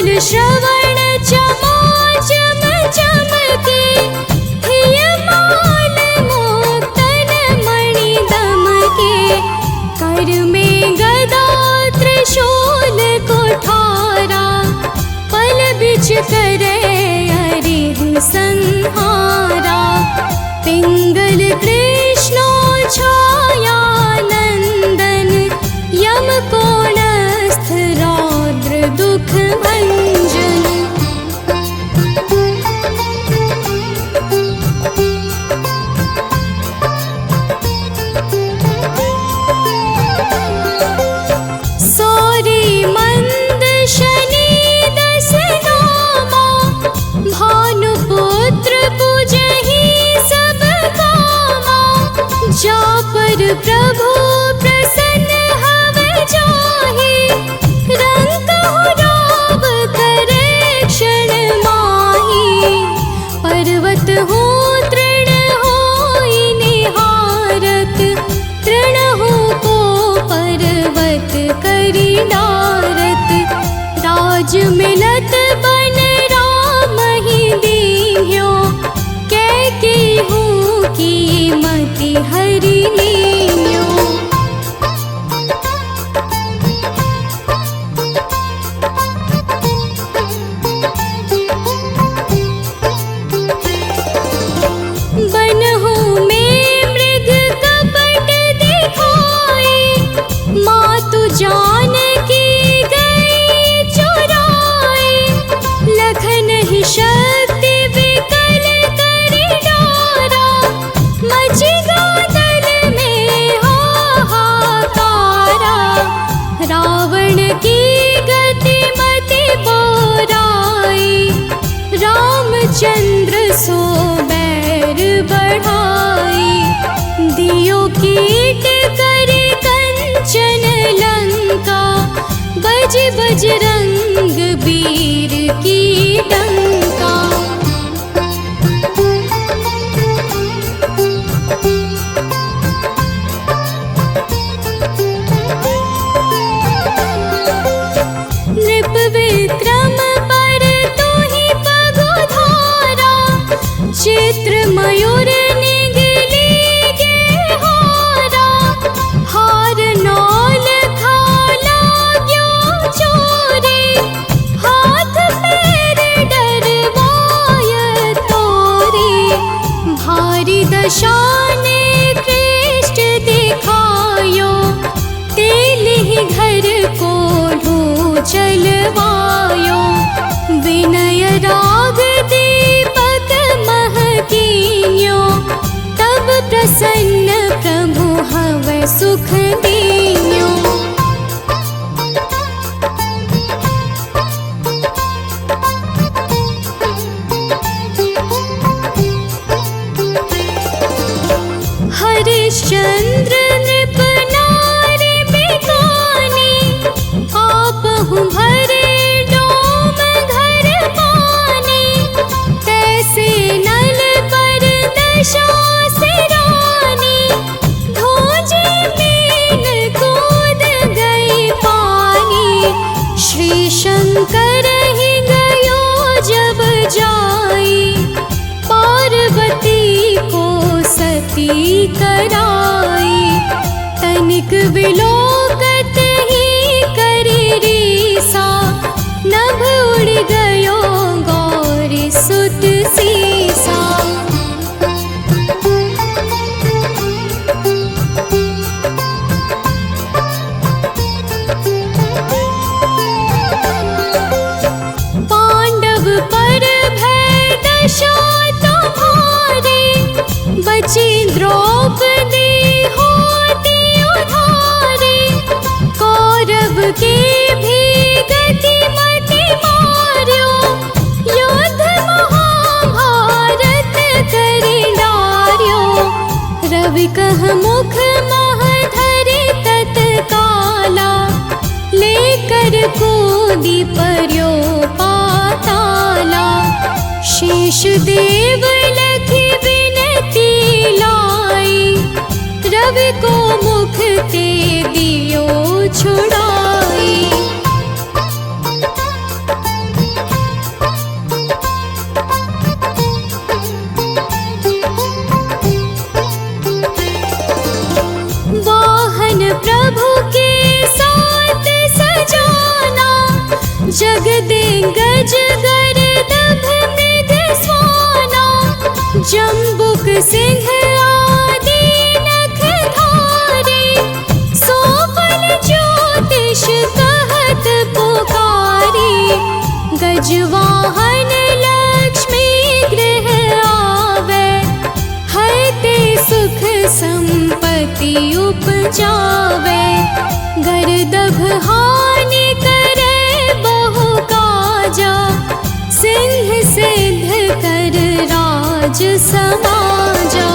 पर प्रभु प्रसन्न हव जाहि, रंग कहु राव करे क्षण माहि। पर्वत हो तृण होई निहारत, तृण हो को पर्वत करि डारत। राज मिलत बन राम ही दीन्ह्यो, कैकेयी की मति हरि लीन्ह्यो। बनहु में मृग कपट दिखाई, मातु जानकी गई चुराई। लखन ही शक्ति विकल करि डारा, मचि गादल में हाहाकारा। रावण की गति मति बोराई, रामचंद्र सो बैर बढ़ाई। दियो कीट करि कंचन लंका, बज बजरंग वीर की डंका। नृप विक्रम पर तुहि पगुधारा, चित्र मयूर निगली गे हारा। हार नौल खाला ग्यो चोरी, हाथ पैर डरवाय तोरी। भारी दशाने कृष्ट दिखायो, तेलिहि घर को चलवायो। विनय राग दीपक महकीन्यो, तब प्रसन्न प्रभु हव सुख दीन्यो। हरिश्चंद्र नृप नारी बिकानी, आपहु भरे डोम घर पानी। तैसे नल पर दशा सिरानी, धोजे मीन कूद गई पानी। श्री शंकर ही गयो जब जाई, पार्वती को सती कराई। तनिक विलोकत ही करि रीसा, नभ उड़ गयो गौरी सुत सीसा। पांडव पर भय दशा तुम्हारी, बची द्रौपदी होती उधारी। कौरव के भी गति मति मार्यो, युद्ध महाभारत करि डार्यो। रवि कह मुख मह धरि तत्काला, लेकर कूदि पर्यो पाताला। शेष देव लखि विनती लाई, रवि को मुख ते दियो छुड़ाई। वाहन प्रभु के साथ सजाना, जगदेंगज गर्दभ मृग स्वाना। जम्बुक सिंह आदि नखधारी, सोफल ज्योतिष कहत पुकारी। गजवाहन लक्ष्मी गृह आवे, है ते सुख संपत्ति उपजावे। गर्दभ हानि करे बहु काजा, सिंह सिद्ध कर राज समाजा।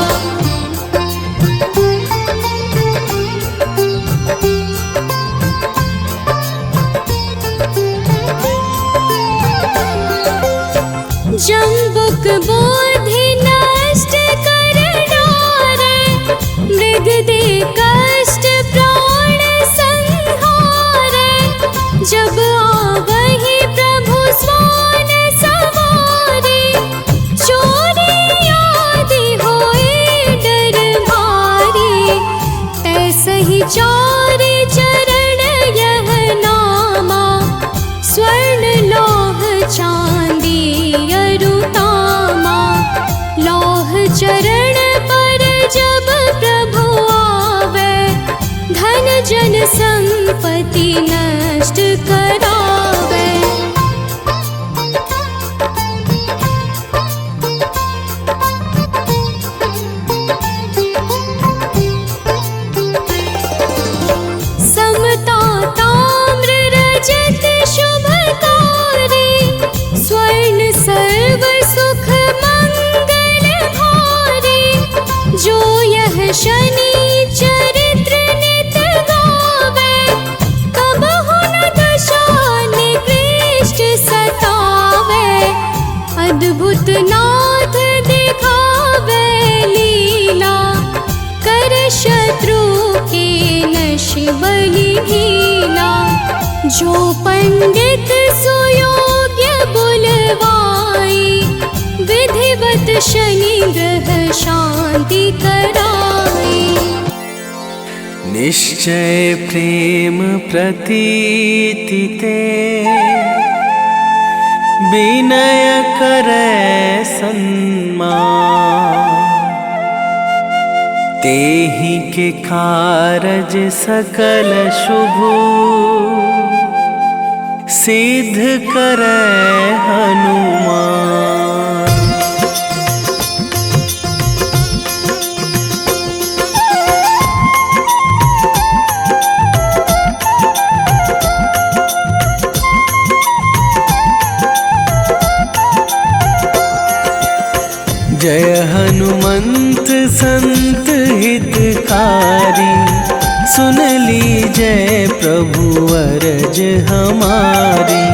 चारि चरण यह नामा, स्वर्ण लौह चांदी अरुतामा। लौह चरण पर जब प्रभु आवे, धन जन संपत्ति नष्ट करावे। समता ताम्र रजत शुभकारी, स्वर्ण सर्व सुख मंगल भारी। जो यह शनि चरित्र नित गावे, कबहु न दशा निकृष्ट सतावे। अद्भुत नाथ दिखावे लीला, कर शत्रु के नश बलि ढीला। जो पंडित सुयोग्य बुलवाई, विधिवत शनि ग्रह शांति कराई। निश्चय प्रेम प्रतीति ते, विनय करे सन्मान। तेहि के कारज सकल शुभ, सिद्ध करे हनुमान। जय हनुमंत संत हितकारी, सुन लीजय प्रभु अरज हमारी।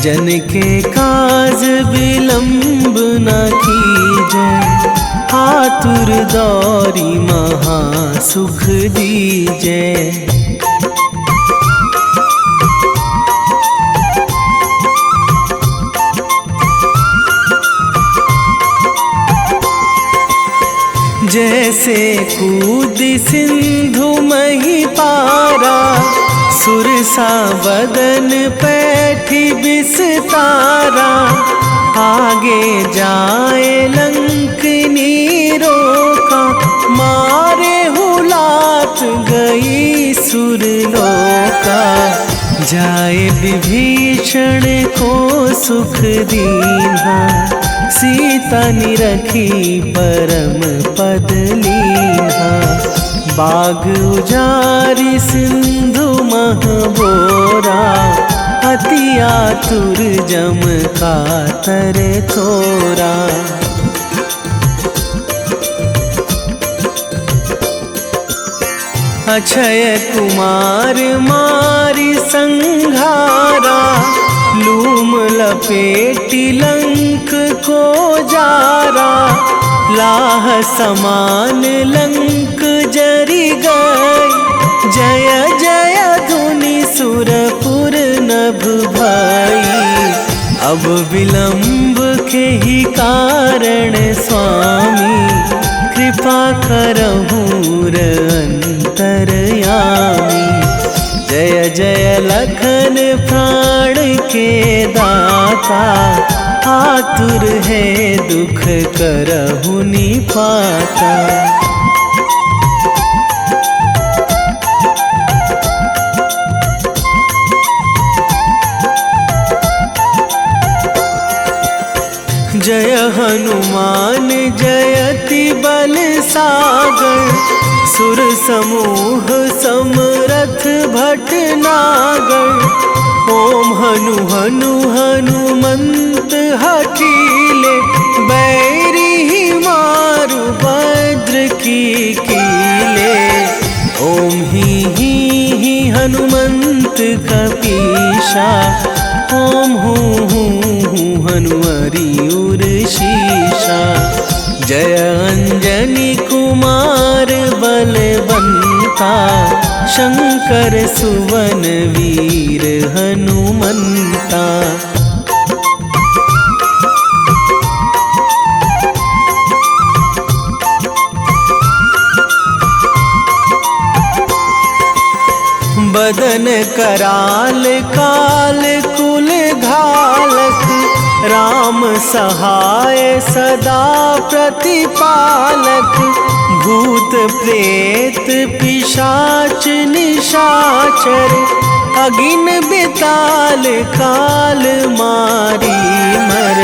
जन के काज विलंब न कीजय, आतुर दौरी महा सुख दीजय। जैसे कूद सिंधु मही पारा, सुरसा बदन पैठी बिस्तारा। आगे जाए लंकनी रोका, मारे हुलात गई सुरलोका। जाए विभीषण को सुख दीन्हा, सीता निरखी परम पद लीन्हा। बाग उजारी सिंधु महबोरा, अति आतुर जम कातर थोरा। अक्षय कुमार मारी संघारा, लूम लपेटी लंक को जारा। लाह समान लंक जरी गई, जय जय धुनि सुरपुर नभ भई। अब विलंब के ही कारण स्वामी, कृपा करहूँ अंतरयामी। जय जय लखन प्राण के दाता, आतुर है दुख करहु निपाता। जय हनुमान जयति बल सागर, सुर समूह समरथ भटनागर। ओम हनु हनु हनुमंत हठीले, बैरी ही मारु भद्र की कीले। ओम ही हनुमंत कपीशा, ओम हूँ हनुमरी उर शीशा। जय अंजनी कुमार बलवंता, शंकर सुवन वीर हनुमंता। बदन कराल काल कुल घालक, राम सहाय सदा प्रतिपालक। भूत प्रेत पिशाच निशाचर, अगिन बिताल काल मारी मर।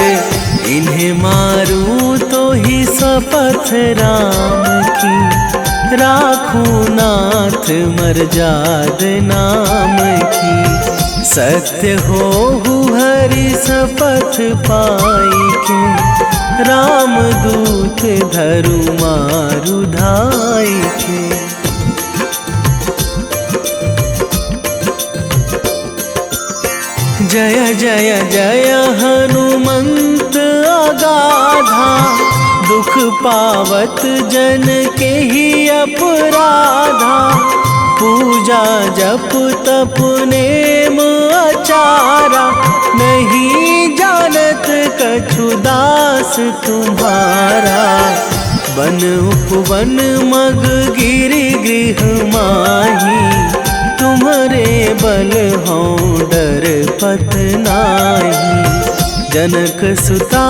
इन्हें मारूं तो ही शपथ राम की, राखूं नाथ मर्याद नाम की। सत्य हो हरि शपथ पाई के, राम दूत धरु मारु धाई के। जय जय जय हनुमंत अगाधा, दुख पावत जन के ही अपराधा। पूजा जप तप नेम आचारा, नहीं जानत कछु दास तुम्हारा। वन उपवन मग गिरि गृह माही, तुम्हारे बल हों डर पत नाही। जनक सुता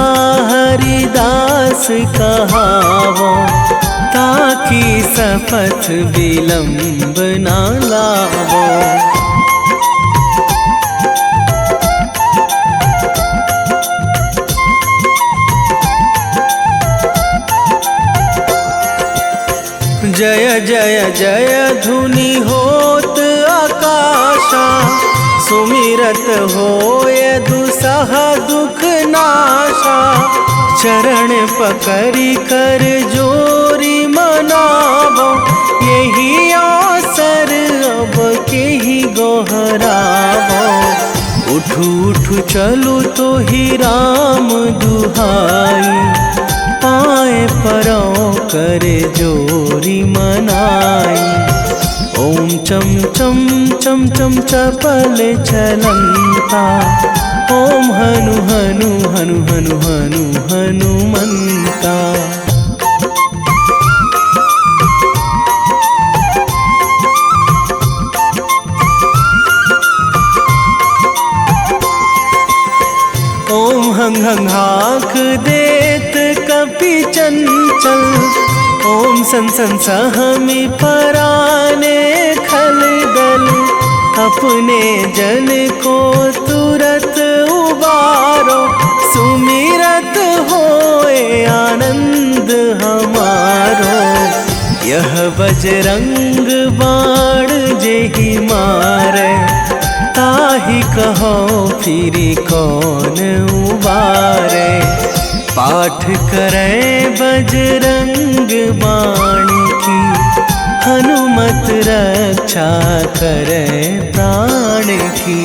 हरिदास कहावो, ताकि शपथ विलंब ना लावो। जय जय जय धुनि होत आकाशा, सुमिरत होय दुसह दुख नाशा। चरण पकड़ी कर जोरी मनावो, यही अवसर अब के ही गोहरावो। उठू उठू चलू तो ही राम दुहाई, पाए परों करे जोरी मनाई। ओम चम चम चम चम चपल चलंता, ओम हनु हनु हनु हनु हनु हनुमंता। ओम हंग हंग हाक देत कपि चंचल, ओम सन सन सहमी पराने खल दल। अपने जन को तुरत उबारो, सुमिरत होए आनंद हमारो। यह बजरंग बाण जेहि मारे, ताहि कहो फिरी कौन उबारे। पाठ करें बजरंग बाण की, हनुमत रक्षा करें प्राण की।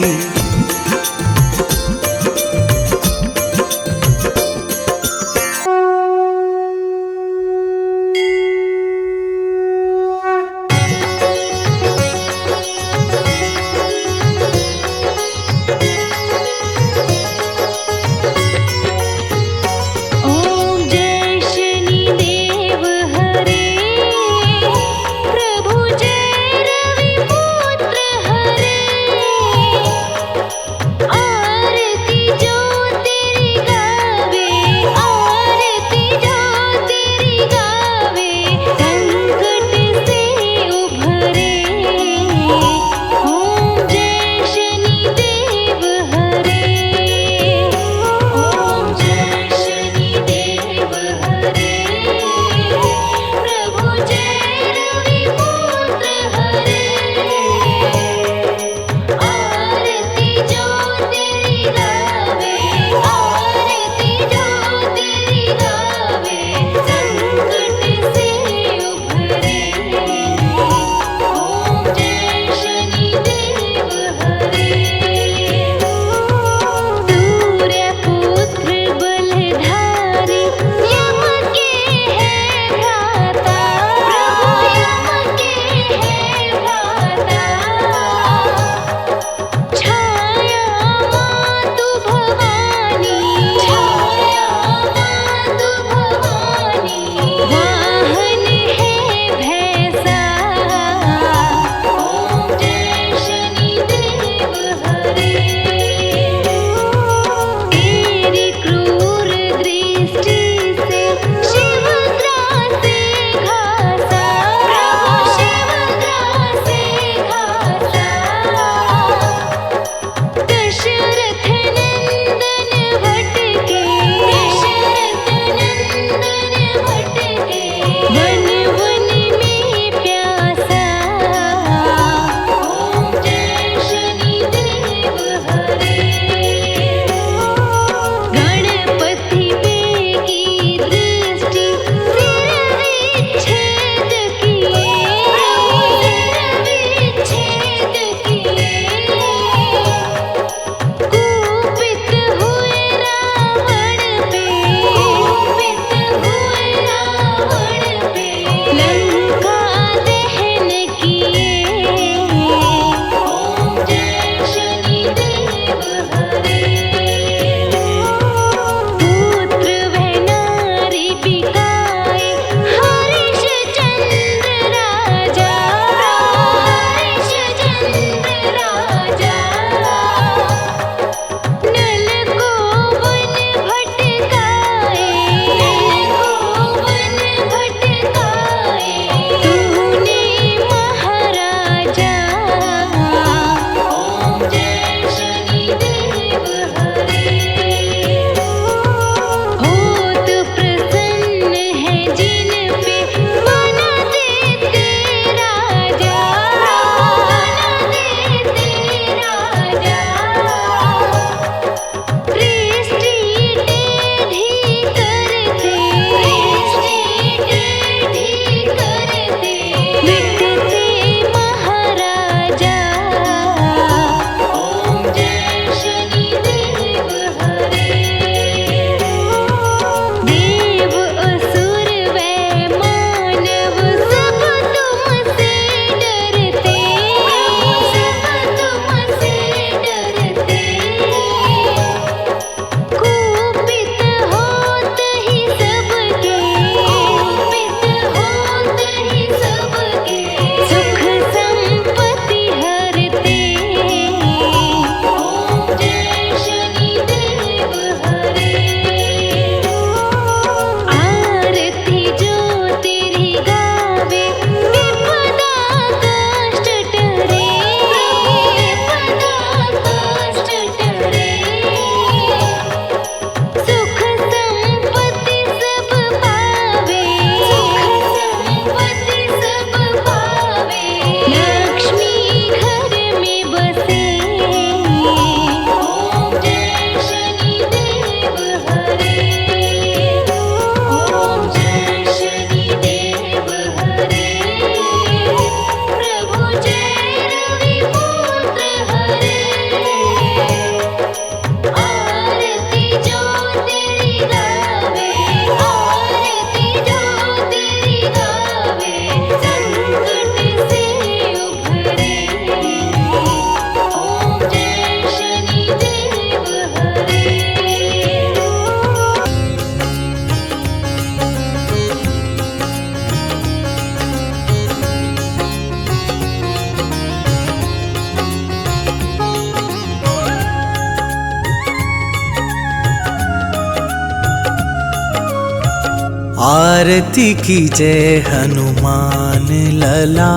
आरती की जय हनुमान लला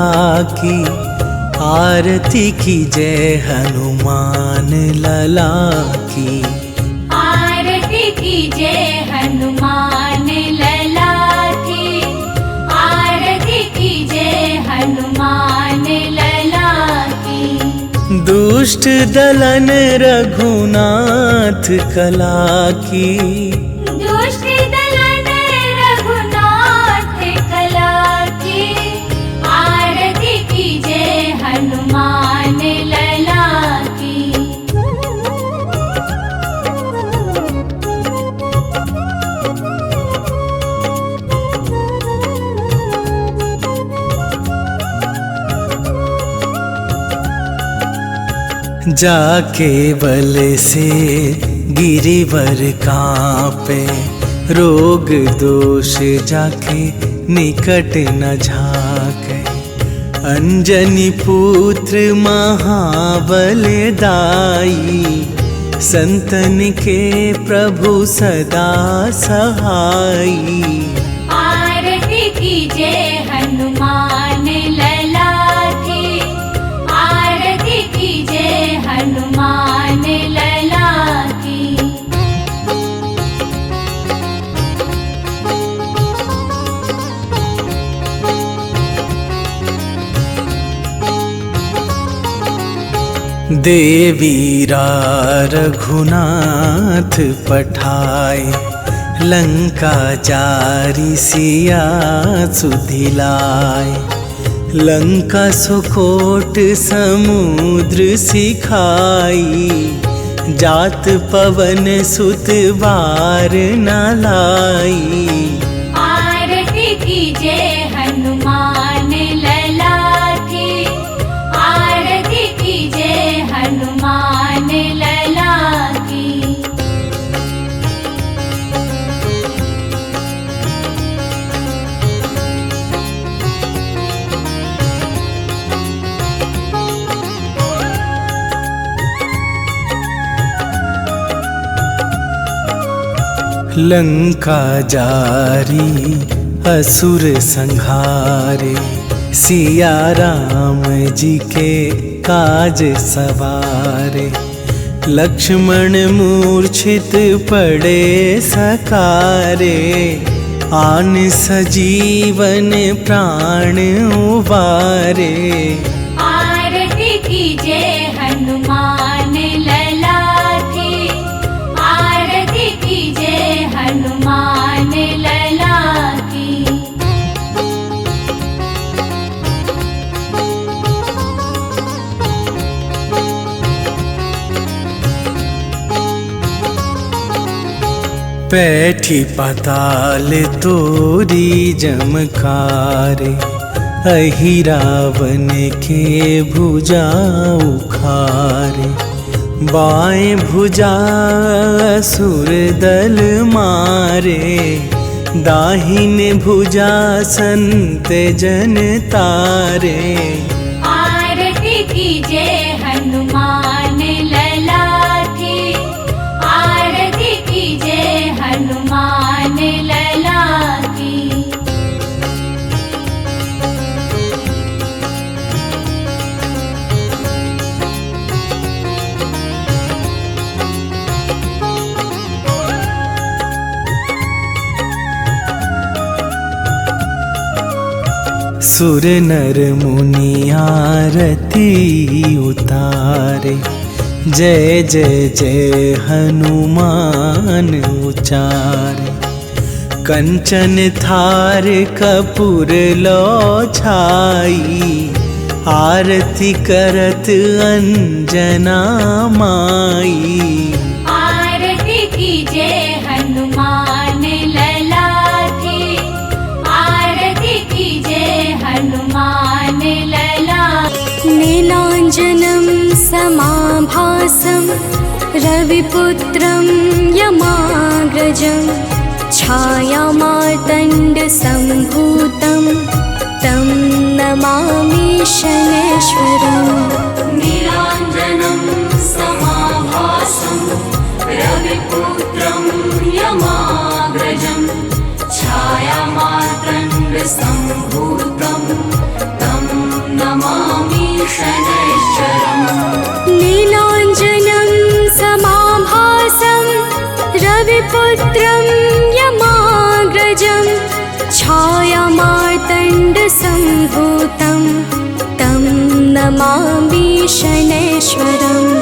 की, आरती की जय हनुमान लला की, आरती की जय हनुमान लला की, आरती की जय हनुमान लला की। दुष्ट दलन रघुनाथ कला की, दुष्ट दलन रघुनाथ कला की, आरती की जय हनुमान लला की। जाके बल से गिरिवर कांपे, रोग दोष जाके निकट न झाके। अंजनी पुत्र महाबल दाई, संतन के प्रभु सदा सहाई। आरती की जय हनुमान लला की, आरती की जय हनुमान लला की। देवीरा रघुनाथ पठाए, लंका जारी सिया सुधिलाए। लंका सुकोट समुद्र सिखाई, जात पवन सुत बार न लाई। आरती की जय हनुमान लला की, आरती की जय हनुमान लला की। लंका जारी असुर संहारे, सिया राम जी के काज सवारे। लक्ष्मण मूर्छित पड़े सकारे, आन सजीवन प्राण उबारे। आरती की जय हनुमान लला की, आरती की जय हनुमान लला की। पैठी पाताल तोरी जमकारे, अहि रावण के भुजा उखारे। बाएं भुजा असुर दल मारे, दाहिन भुजा संत जन तारे। आरती की जय हनुमान लला की, आरती की जय हनुमान लला की। सुर नर मुनि आरती उतारे, जय जय जय हनुमान उचारे। कंचन थार कपूर लो छाई, आरती करत अंजना माई। आरती की जय हनुमान लला की, आरती की जय हनुमान लला। नीलांजनं समाभासं रविपुत्रं यमाग्रजं, छायामार्तण्डसम्भूतं तं नमामि शनैश्वरम्। नीलाञ्जनं समाभासं रविपुत्रं यमाग्रजं, छाया सम्भूतं तं नमामि शनैश्चरम् नीलाञ्जनं समाभासं रविपुत्रं यमाग्रजं छायामार्तण्डसम्भूतं तं नमामि शनैश्वरम्